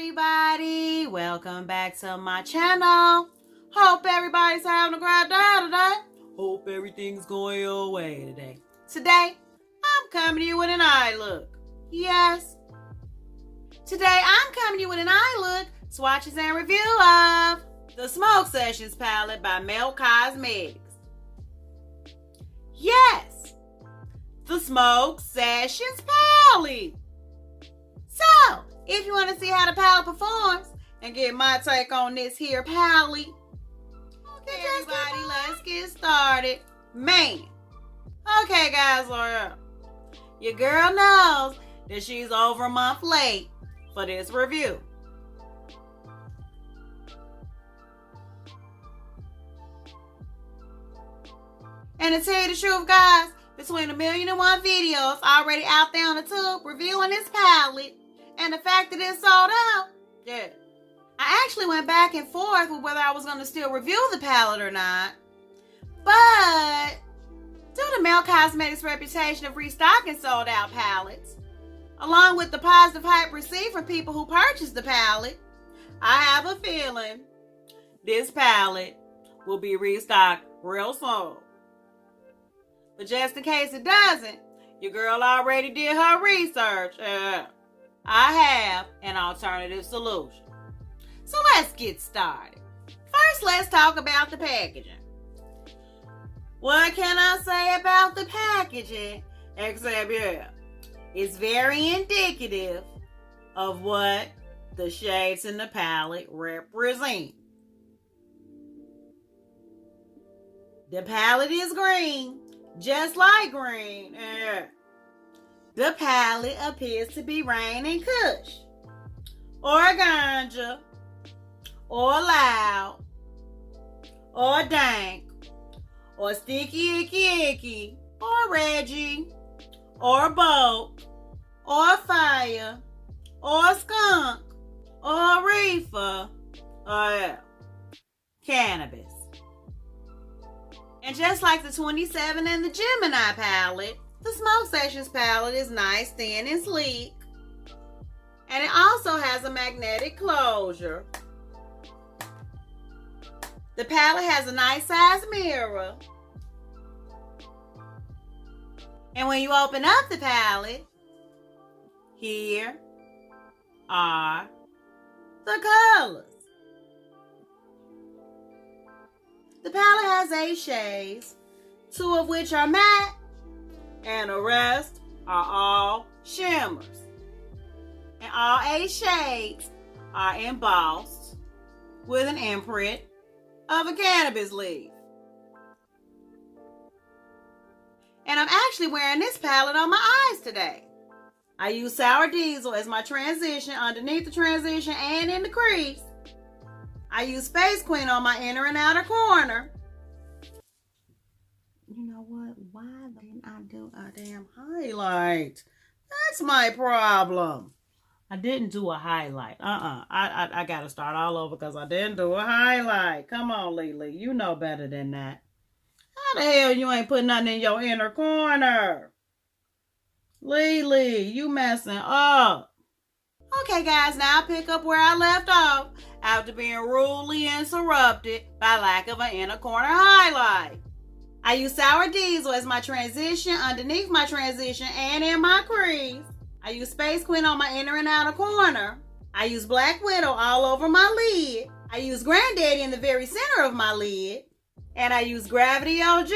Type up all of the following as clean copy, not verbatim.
everybody, welcome back to my channel. Hope everybody's having a great day today. Hope everything's going your way today. Today, I'm coming to you with an eye look. Yes. Today, I'm coming to you with an eye look, swatches and review of the Smoke Sessions palette by Melt Cosmetics. Yes, the Smoke Sessions palette. So, if you want to see how the palette performs and get my take on this here palette, okay, everybody, let's get started. Man, okay, guys, your girl knows that she's over a month late for this review. And to tell you the truth, guys, between 1,000,001 videos already out there on the tube reviewing this palette and the fact that it's sold out, yeah, I actually went back and forth with whether I was going to still review the palette or not. But due to Melt Cosmetics' reputation of restocking sold out palettes, along with the positive hype received from people who purchased the palette, I have a feeling this palette will be restocked real soon. But just in case it doesn't, your girl already did her research. I have an alternative solution. So let's get started. First, let's talk about the packaging. What can I say about the packaging? Except, it's very indicative of what the shades in the palette represent. The palette is green, just like green. The palette appears to be Rain and Kush, or Ganja, or Loud, or Dank, or Sticky Icky Icky, or Reggie, or Boat, or Fire, or Skunk, or Reefer, or Cannabis. And just like the 27 and the Gemini palette, the Smoke Sessions palette is nice, thin, and sleek. And it also has a magnetic closure. The palette has a nice size mirror. And when you open up the palette, here are the colors. The palette has 8 shades, 2 of which are matte, and the rest are all shimmers. And all 8 shades are embossed with an imprint of a cannabis leaf. And I'm actually wearing this palette on my eyes today. I use Sour Diesel as my transition underneath the transition and in the crease. I use Space Queen on my inner and outer corner. You know what? Why didn't I do a damn highlight? That's my problem. I didn't do a highlight. I got to start all over because I didn't do a highlight. Come on, Lily. You know better than that. How the hell you ain't putting nothing in your inner corner? Lily, you messing up. Okay, guys, now I'll pick up where I left off after being rudely interrupted by lack of an inner corner highlight. I use Sour Diesel as my transition underneath my transition and in my crease. I use Space Queen on my inner and outer corner. I use Black Widow all over my lid. I use Granddaddy in the very center of my lid. And I use Gravity OG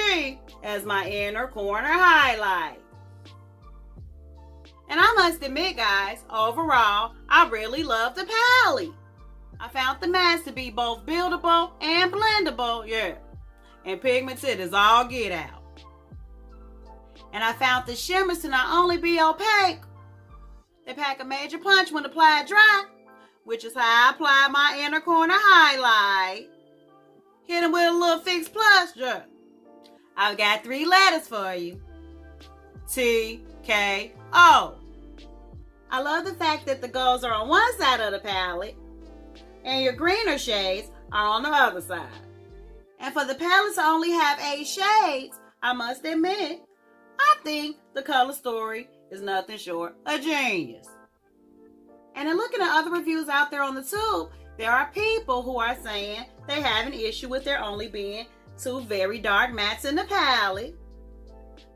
as my inner corner highlight. And I must admit, guys, overall, I really love the palette. I found the mattes to be both buildable and blendable, and pigmented as all get out. And I found the shimmers to not only be opaque, they pack a major punch when applied dry, which is how I apply my inner corner highlight. Hit them with a little Fix Plus, I've got 3 letters for you. TKO. I love the fact that the golds are on one side of the palette and your greener shades are on the other side. And for the palette to only have 8 shades, I must admit, I think the color story is nothing short of genius. And in looking at other reviews out there on the tube, there are people who are saying they have an issue with there only being 2 very dark mattes in the palette.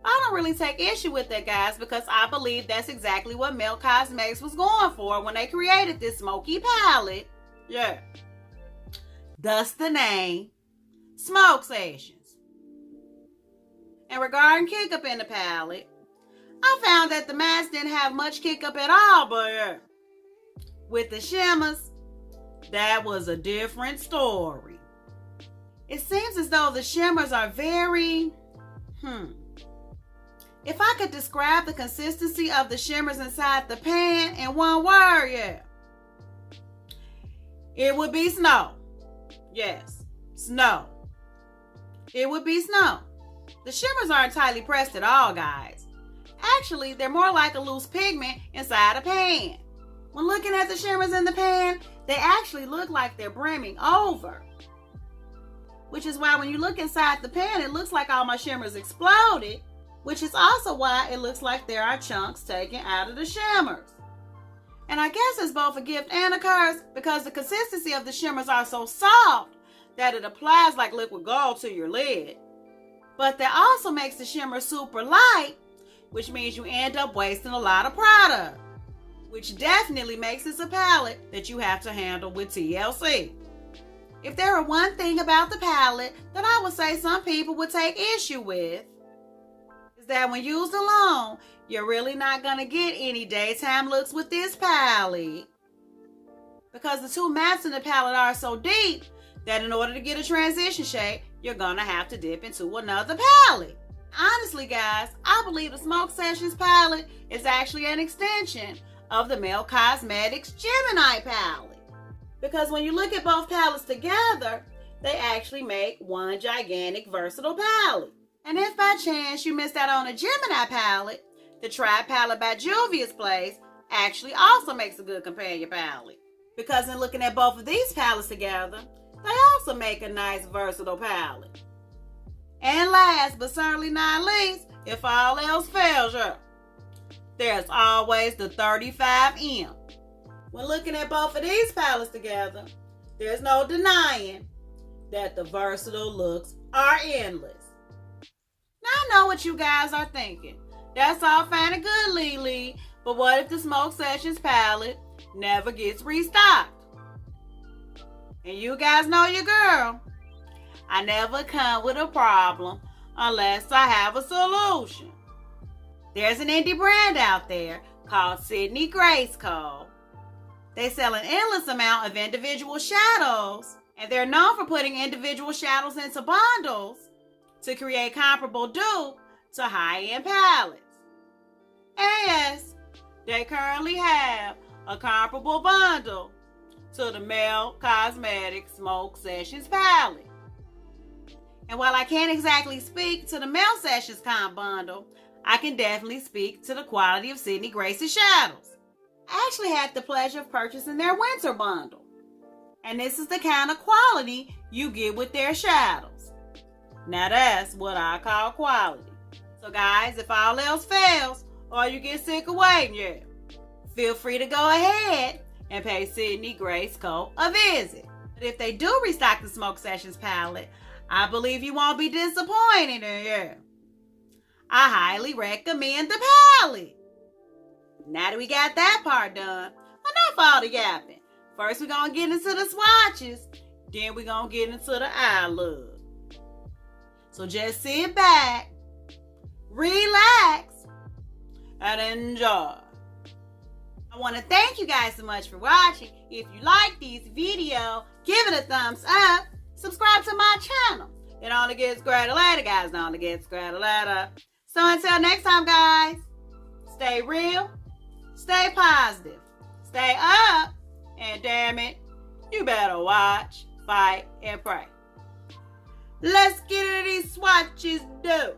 I don't really take issue with that, guys, because I believe that's exactly what Melt Cosmetics was going for when they created this smoky palette. Yeah. Thus the name, Smoke Sessions. And regarding kick up in the palette, I found that the mattes didn't have much kick up at all, but with the shimmers, that was a different story. It seems as though the shimmers are very, If I could describe the consistency of the shimmers inside the pan in one word, it would be snow. Yes, snow. It would be snow. The shimmers aren't tightly pressed at all, guys. Actually, they're more like a loose pigment inside a pan. When looking at the shimmers in the pan, they actually look like they're brimming over. Which is why when you look inside the pan, it looks like all my shimmers exploded, which is also why it looks like there are chunks taken out of the shimmers. And I guess it's both a gift and a curse because the consistency of the shimmers are so soft that it applies like liquid gold to your lid. But that also makes the shimmer super light, which means you end up wasting a lot of product, which definitely makes this a palette that you have to handle with TLC. If there were one thing about the palette that I would say some people would take issue with, is that when used alone, you're really not going to get any daytime looks with this palette. Because the 2 mattes in the palette are so deep that in order to get a transition shade, you're going to have to dip into another palette. Honestly, guys, I believe the Smoke Sessions palette is actually an extension of the Melt Cosmetics Gemini palette. Because when you look at both palettes together, they actually make one gigantic versatile palette. And if by chance you missed out on a Gemini palette, the Tri palette by Juvia's Place actually also makes a good companion palette. Because in looking at both of these palettes together, they also make a nice versatile palette. And last but certainly not least, if all else fails you, there's always the 35M. When looking at both of these palettes together, there's no denying that the versatile looks are endless. Now I know what you guys are thinking. That's all fine and good, Lili, but what if the Smoke Sessions palette never gets restocked? And you guys know your girl. I never come with a problem unless I have a solution. There's an indie brand out there called Sydney Grace Cole. They sell an endless amount of individual shadows, and they're known for putting individual shadows into bundles to create comparable dupe to high-end palettes. And yes, they currently have a comparable bundle to the Melt Cosmetics Smoke Sessions palette. And while I can't exactly speak to the Melt Sessions comp bundle, I can definitely speak to the quality of Sydney Grace's shadows. I actually had the pleasure of purchasing their winter bundle. And this is the kind of quality you get with their shadows. Now that's what I call quality. So guys, if all else fails, or you get sick of waiting, feel free to go ahead and pay Sydney Grace Cole a visit. But if they do restock the Smoke Sessions palette, I believe you won't be disappointed. I highly recommend the palette. Now that we got that part done, enough all the yapping. First, we're going to get into the swatches. Then we're going to get into the eye look. So just sit back, relax, and enjoy. I want to thank you guys so much for watching. If you like these videos, give it a thumbs up. Subscribe to my channel. It only gets greater later, guys. It only gets greater later. So until next time, guys, stay real, stay positive, stay up, and damn it, you better watch, fight, and pray. Let's get into these swatches, dude.